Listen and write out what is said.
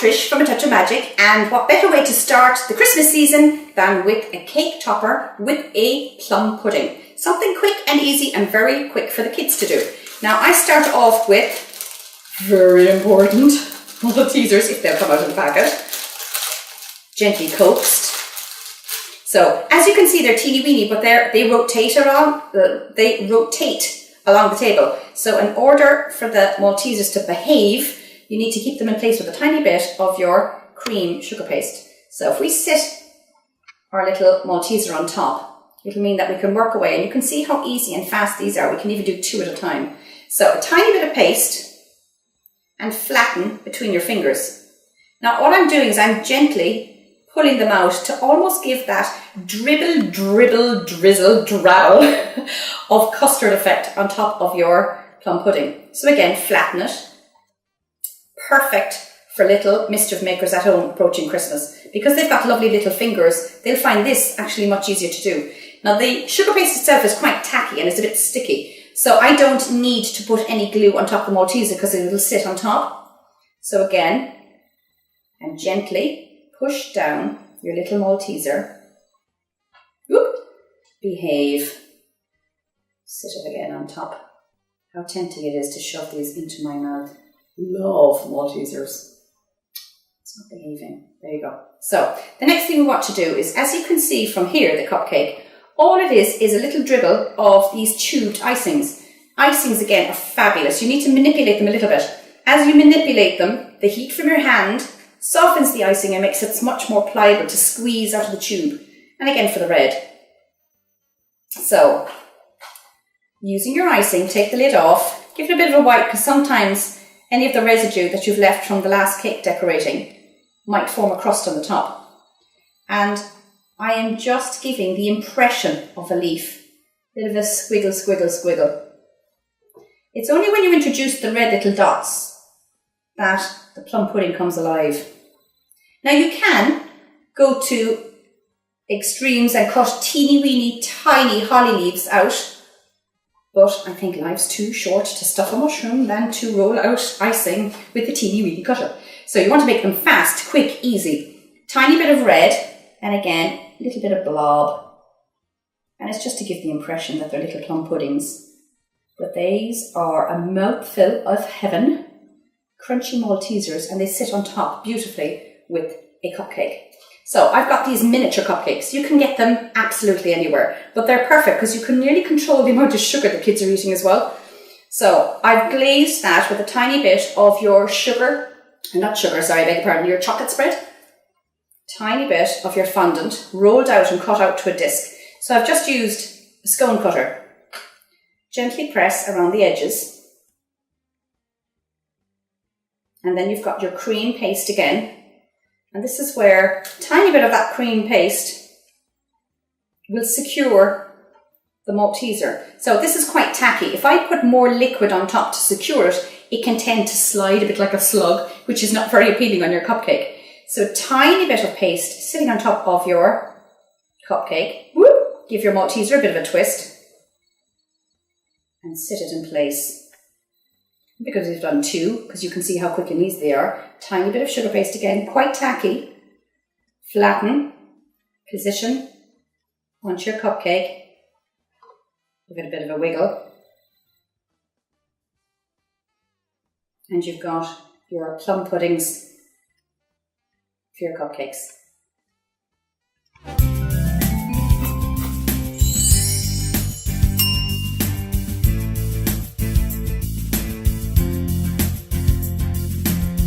Trish from A Touch of Magic, and what better way to start the Christmas season than with a cake topper with a plum pudding. Something quick and easy and very quick for the kids to do. Now I start off with, very important, little teasers if they'll come out of the packet, gently coaxed. So as you can see, they're teeny weeny, but they rotate along the table. So in order for the Maltesers to behave, you need to keep them in place with a tiny bit of your cream sugar paste. So if we sit our little Malteser on top, it'll mean that we can work away, and you can see how easy and fast these are. We can even do 2 at a time. So a tiny bit of paste and flatten between your fingers. Now what I'm doing is I'm gently pulling them out to almost give that dribble, dribble, drizzle, drabble of custard effect on top of your plum pudding. So again, flatten it. Perfect for little mischief makers at home approaching Christmas. Because they've got lovely little fingers, they'll find this actually much easier to do. Now the sugar paste itself is quite tacky and it's a bit sticky. So I don't need to put any glue on top of the Malteser because it will sit on top. So again, and gently push down your little Malteser. Whoop. Behave. Sit it again on top. How tempting it is to shove these into my mouth. Love Maltesers. It's not behaving. There you go. So the next thing we want to do is, as you can see from here, the cupcake, all it is a little dribble of these tubed icings. Icings again are fabulous. You need to manipulate them a little bit. As you manipulate them, the heat from your hand softens the icing and makes it much more pliable to squeeze out of the tube. And again for the red. So, using your icing, take the lid off, give it a bit of a wipe, because sometimes any of the residue that you've left from the last cake decorating might form a crust on the top. And I am just giving the impression of a leaf. Bit of a squiggle, squiggle, squiggle. It's only when you introduce the red little dots that the plum pudding comes alive. Now you can go to extremes and cut teeny weeny tiny holly leaves out, but I think life's too short to stuff a mushroom than to roll out icing with a teeny weeny cutter. So you want to make them fast, quick, easy. Tiny bit of red, and again, a little bit of blob. And it's just to give the impression that they're little plum puddings. But these are a mouthful of heaven. Crunchy Maltesers, and they sit on top beautifully with a cupcake. So I've got these miniature cupcakes. You can get them absolutely anywhere, but they're perfect because you can nearly control the amount of sugar the kids are eating as well. So I've glazed that with a tiny bit of your your chocolate spread, tiny bit of your fondant rolled out and cut out to a disc. So I've just used a scone cutter. Gently press around the edges. And then you've got your cream paste again. And this is where a tiny bit of that cream paste will secure the Malteser. So this is quite tacky. If I put more liquid on top to secure it, it can tend to slide a bit like a slug, which is not very appealing on your cupcake. So a tiny bit of paste sitting on top of your cupcake. Whoop, give your Malteser a bit of a twist and sit it in place. Because we've done 2, because you can see how quick and easy they are. Tiny bit of sugar paste again, quite tacky. Flatten, position onto your cupcake. Give it a bit of a wiggle. And you've got your plum puddings for your cupcakes.